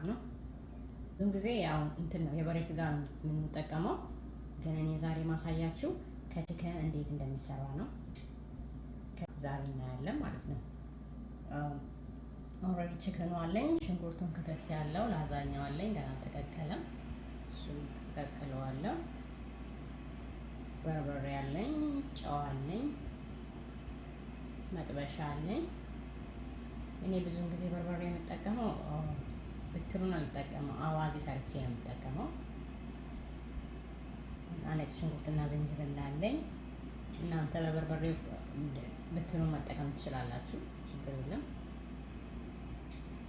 ነው። ብዙ ጊዜ ያው እንትን ነው የበሬ ስጋ ነው የምንጠቀመው፣ ግን እኔ ዛሬ ማሳያችሁ ከቺከን እንዴት እንደሚሰራ ነው። ዛሬ እናያለን ማለት ነው። ኦልሬዲ ቺከኑ አለኝ፣ ሽንኩርቱን ከተፍ ያለው፣ ላዛኛው አለኝ ገና አልተቀቀለም፣ እሱን ቀቅለዋለሁ። በርበሬ አለኝ፣ ጨው አለኝ፣ መጥበሻ አለኝ። እኔ ብዙውን ጊዜ በርበሬ የምጠቀመው ብትሩን አልጠቀመው፣ አዋዜ ሰርቼ ነው የምጠቀመው። ነጭ ሽንኩርትና ዝንጅብል አለኝ። እናንተ በበርበሬ ብትሩን መጠቀም ትችላላችሁ፣ ችግር የለም።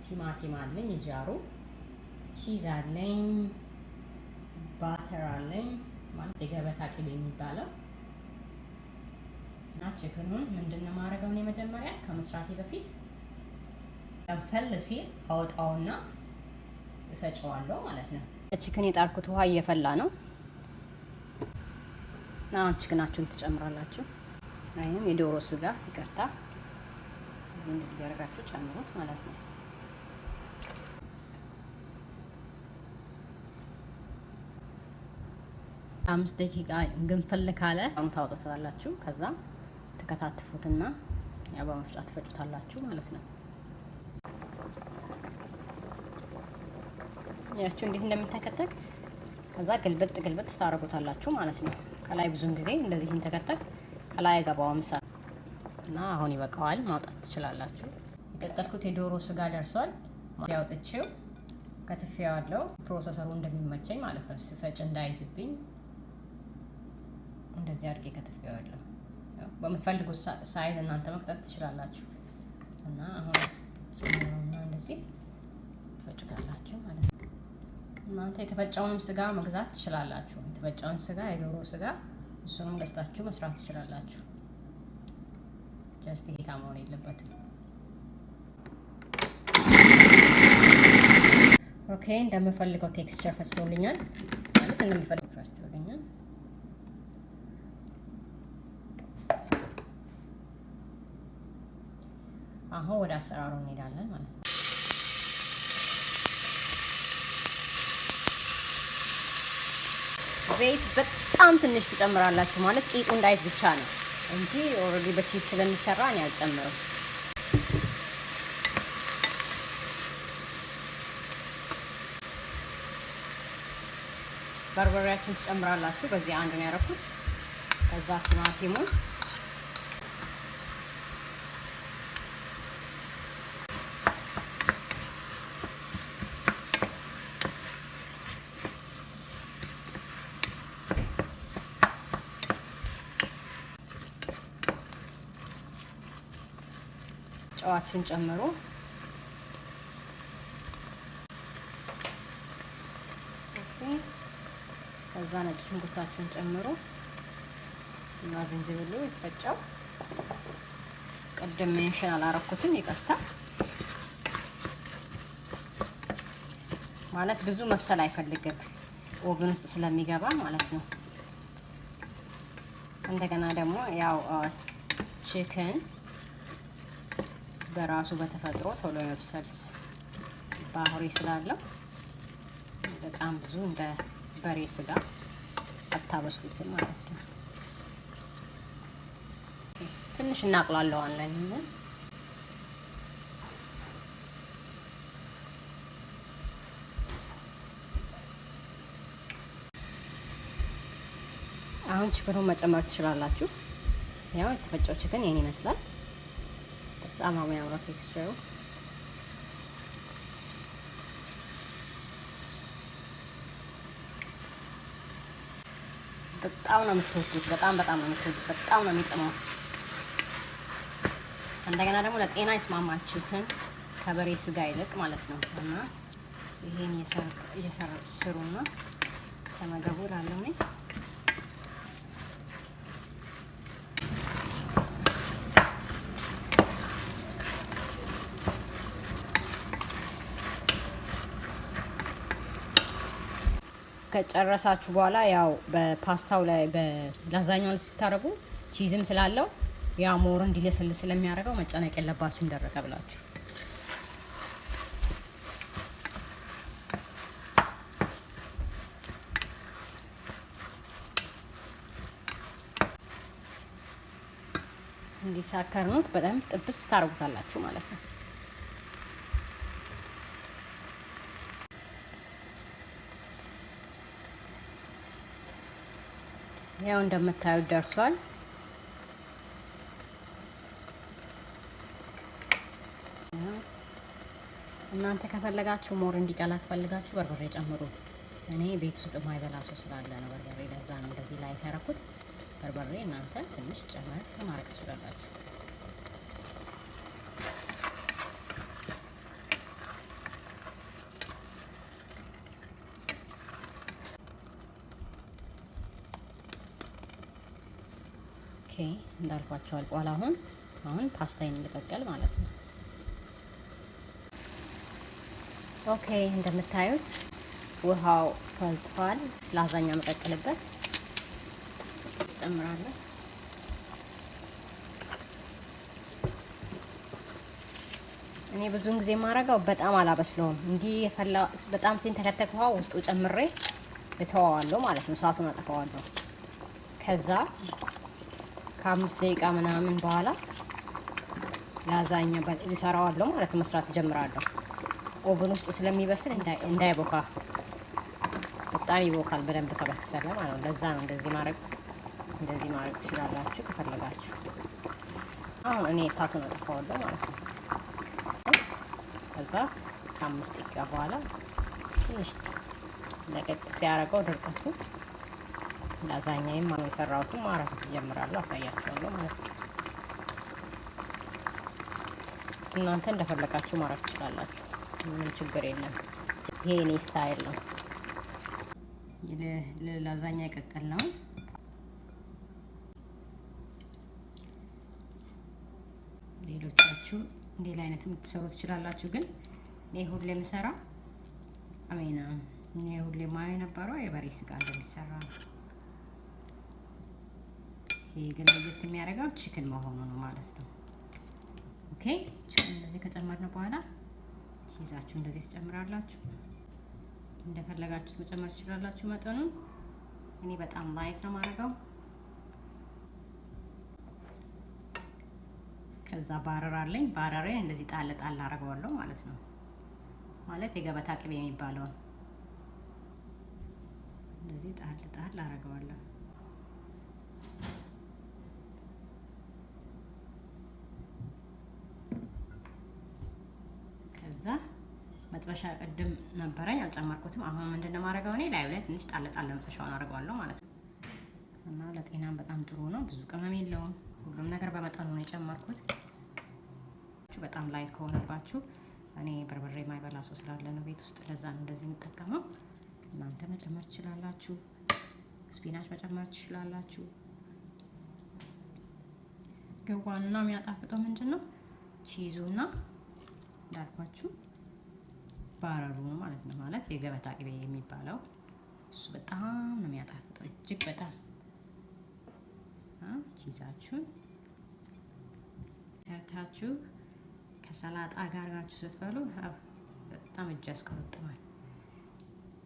ቲማቲም አለኝ ጃሩ፣ ቺዝ አለኝ፣ ባተር አለኝ ማለት የገበታ ቅቤ የሚባለው እና ቺከኑን ምንድነው ማድረገው እኔ መጀመሪያ ከመስራቴ በፊት ፈል ሲል አወጣውና እፈጨዋለሁ ማለት ነው። ቺከን የጣርኩት ውሃ እየፈላ ነው። አሁን ቺከናችሁን ትጨምራላችሁ። አይንም የዶሮ ስጋ ይቅርታ፣ እንደዚህ ያደርጋችሁ ጨምሩት ማለት ነው። አምስት ደቂቃ ግንፍል ካለ አሁን ታወጡታላችሁ። ከዛ ተከታትፉትና ያው በመፍጫ ትፈጩታላችሁ ማለት ነው። ያችሁ እንዴት እንደምትተከተክ ከዛ ግልብጥ ታረጉታላችሁ ማለት ነው። ከላይ ብዙን ጊዜ እንደዚህ እንተከተክ ከላይ ገባውም እሳት እና አሁን ይበቃዋል፣ ማውጣት ትችላላችሁ። የቀቀልኩት የዶሮ ስጋ ደርሷል። ያውጥቼው ከትፌዋለሁ፣ ፕሮሰሰሩ እንደሚመቸኝ ማለት ነው። ስፈጭ እንዳይዝብኝ እንደዚህ አድርጌ ከትፌዋለሁ። በምትፈልጉት ሳይዝ እናንተ መክተፍ ትችላላችሁ። እና አሁን ጨምሩና እንደዚህ ትፈጩታላችሁ ማለት ነው። እናንተ የተፈጨውን ስጋ መግዛት ትችላላችሁ። የተፈጨውን ስጋ የዶሮ ስጋ እሱንም ገዝታችሁ መስራት ትችላላችሁ። ጀስት ጌታ መሆን የለበትም። ኦኬ፣ እንደምፈልገው ቴክስቸር ፈጭቶልኛል ማለት እንደምፈልገው ፈጭቶልኛል። አሁን ወደ አሰራሩ እንሄዳለን ማለት ነው። ዘይት በጣም ትንሽ ትጨምራላችሁ ማለት ቂጡ እንዳይት ብቻ ነው እንጂ ኦልሬዲ በቺዝ ስለሚሰራ እኔ አልጨምርም። በርበሬያችሁን ትጨምራላችሁ። በዚህ አንድ ነው ያደረኩት። ከዛ ቲማቲሙን ጨዋችሁን ጨምሩ። ከዛ ነጭ ሽንኩርታችሁን ጨምሩ እና ዝንጅብሉ ይፈጫው። ቀደም ሜንሽን አላረኩትም፣ ይቅርታ። ማለት ብዙ መብሰል አይፈልግም ኦቨን ውስጥ ስለሚገባ ማለት ነው። እንደገና ደግሞ ያው ቺከን በራሱ በተፈጥሮ ቶሎ መብሰል ባህሪ ስላለው በጣም ብዙ እንደ በሬ ስጋ አታበስሉትም ማለት ነው። ትንሽ እናቅላለዋለን። አሁን ቺከኑን መጨመር ትችላላችሁ። ያው የተፈጨው ቺከን ይሄን ይመስላል። በጣም ነው የሚያምረው ቴክስቸሩ። በጣም ነው የምትወዱት። በጣም ነው የምትወዱት። በጣም ነው የሚጥመው። እንደገና ደግሞ ለጤና ይስማማል ቺከን ከበሬ ስጋ ይልቅ ማለት ነው። እና ይሄን እየሰሩና ተመገቡ እላለሁ እኔ። ከጨረሳችሁ በኋላ ያው በፓስታው ላይ በላዛኛው ላይ ስታረጉ ቺዝም ስላለው ያው ሞር እንዲለስልስ ስለሚያደርገው መጨነቅ የለባችሁም ደረቀ ብላችሁ። እንዲሳከርኑት በጣም ጥብስ ታረጉታላችሁ ማለት ነው። ያው እንደምታዩት ደርሷል። እናንተ ከፈለጋችሁ ሞር እንዲቀላ ከፈለጋችሁ በርበሬ ጨምሩ። እኔ ቤት ውስጥ የማይበላ ሰው ስላለ ነው በርበሬ፣ ለዛ ነው እንደዚህ ላይ ያደረኩት። በርበሬ እናንተ ትንሽ ጨመር ማድረግ ትችላላችሁ። ኦኬ እንዳልኳችሁ አልቋል። አሁን ፓስታዬን ልቀቀል ማለት ነው። ኦኬ እንደምታዩት ውሃው ፈልቷል። ላዛኛ መቀቀልበት ጨምራለሁ። እኔ ብዙውን ጊዜ የማረጋው በጣም አላበስለውም። እንዲህ የፈላ በጣም ሲንተከተክ ውሃ ውስጡ ጨምሬ እተዋዋለሁ ማለት ነው። ሰዓቱን አጠፋዋለሁ። ከዛ ከ5 ደቂቃ ምናምን በኋላ ላዛኛ እሰራዋለሁ ማለት ነው። መስራት እጀምራለሁ። ኦቨን ውስጥ ስለሚበስል እንዳይቦካ፣ በጣም ይቦካል በደንብ ከበሰለ ማለት ነው። ለዛ ነው እንደዚህ ማድረግ ትችላላችሁ ከፈለጋችሁ። አሁን እኔ እሳቱን አጠፋዋለሁ ማለት ነው። ከዛ ከ5 ደቂቃ በኋላ ትንሽ ለቀቅ ሲያደርገው ድርቀቱ ላዛኛዬም ማለት የሰራሁትን ማረግ እጀምራለሁ። አሳያችኋለሁ ማለት ነው። እናንተ እንደፈለጋችሁ ማድረግ ትችላላችሁ። ምንም ችግር የለም። ይሄ እኔ ስታይል ነው። ለላዛኛ የቀቀልነው ሌሎቻችሁ ሌላ አይነት የምትሰሩ ትችላላችሁ። ግን እኔ ሁሌ የምሰራው እኔ ሁሌ ማየው የነበረው የበሬ ስጋ እንደሚሰራ ነው። ይሄ ግን ለየት የሚያደርገው ቺክን መሆኑ ነው ማለት ነው። ኦኬ እንደዚህ ከጨመርን በኋላ ቺዛችሁ እንደዚህ ትጨምራላችሁ። እንደፈለጋችሁት መጨመር ትችላላችሁ መጠኑን። እኔ በጣም ላይት ነው ማድረገው። ከዛ ባረር አለኝ። ባረሬን እንደዚህ ጣል ጣል አደርገዋለሁ ማለት ነው። ማለት የገበታ ቅቤ የሚባለውን እንደዚህ ጣል ጣል አደርገዋለሁ። ከዛ መጥበሻ ቅድም ነበረኝ አልጨመርኩትም። አሁን ምንድነው ማድረገው እኔ ላዩ ላይ ትንሽ ጣል ጣል መጥበሻውን አደርገዋለሁ ማለት ነው። እና ለጤናም በጣም ጥሩ ነው። ብዙ ቅመም የለውም። ሁሉም ነገር በመጠኑ ነው የጨመርኩት። በጣም ላይት ከሆነባችሁ እኔ በርበሬ የማይበላ ሰው ስላለ ነው ቤት ውስጥ፣ ለዛ ነው እንደዚህ የምጠቀመው። እናንተ መጨመር ትችላላችሁ። ስፒናች መጨመር ትችላላችሁ። ግን ዋናው የሚያጣፍጠው ምንድነው ቺዙና እንዳልኳችሁ ባረሩ ነው ማለት ነው። ማለት የገበታ ቅቤ የሚባለው እሱ በጣም ነው የሚያጣፍጠው፣ እጅግ በጣም። ቺዛችሁን ሰርታችሁ ከሰላጣ ጋር አድርጋችሁ ስትበሉ በጣም እጅ ያስቆረጥማል።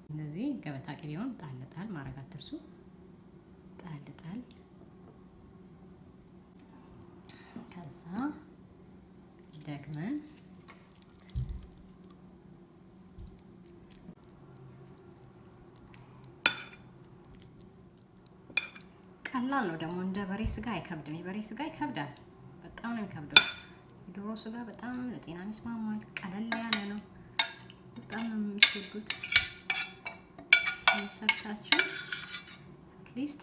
እንደዚህ ገበታ ቅቤውን ጣል ጣል ማድረግ አትርሱ። ጣል ጣል። ከዛ ደግመን ቀላል ነው ደግሞ። እንደ በሬ ስጋ አይከብድም። የበሬ ስጋ ይከብዳል፣ በጣም ነው የሚከብደው። የዶሮ ስጋ በጣም ለጤና ይስማማል፣ ቀለል ያለ ነው። በጣም ነው የምትወዱት። ሰርታችሁ አትሊስት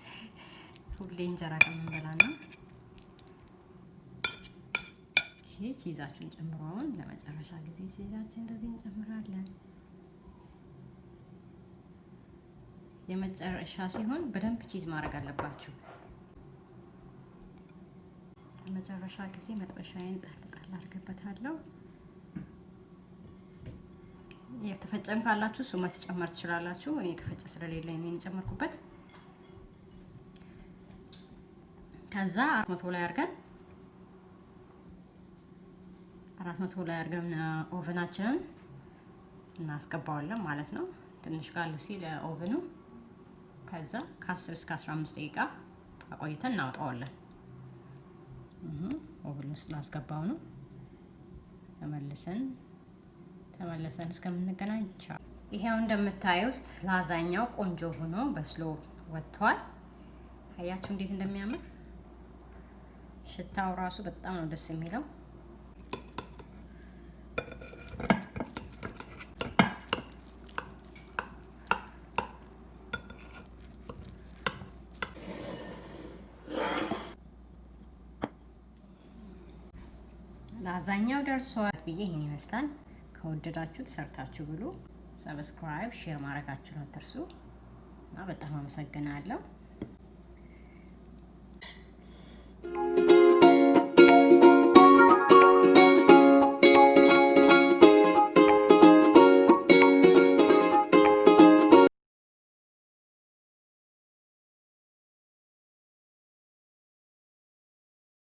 ሁሌ እንጀራ ከምንበላ ነው። ይሄ ቺዛችሁን ጨምሮ አሁን ለመጨረሻ ጊዜ ቺዛችን እንደዚህ እንጨምራለን። የመጨረሻ ሲሆን በደንብ ቺዝ ማድረግ አለባችሁ። ለመጨረሻ ጊዜ መጥበሻዬን ጣል ጣል አድርገበታለሁ። የተፈጨም ካላችሁ እሱ መጨመር ትችላላችሁ። እኔ የተፈጨ ስለሌለኝ ነው የጨመርኩበት። ከዛ 400 ላይ አድርገን ኦቨናችንን እናስገባዋለን ማለት ነው። ትንሽ ጋል ሲል ኦቨኑ ከዛ ከ10 እስከ 15 ደቂቃ አቆይተን እናወጣዋለን። ኦቭን ውስጥ ላስገባው ነው። ተመልሰን እስከምንገናኝ ቻው። ይሄው እንደምታዩት ላዛኛው ቆንጆ ሆኖ በስሎ ወጥቷል። አያችሁ እንዴት እንደሚያምር። ሽታው ራሱ በጣም ነው ደስ የሚለው። ላዛኛው ደርሷል ብዬ ይሄን ይመስላል። ከወደዳችሁት ሰርታችሁ ብሉ። ሰብስክራይብ፣ ሼር ማድረጋችሁን አትርሱ እና በጣም አመሰግናለሁ።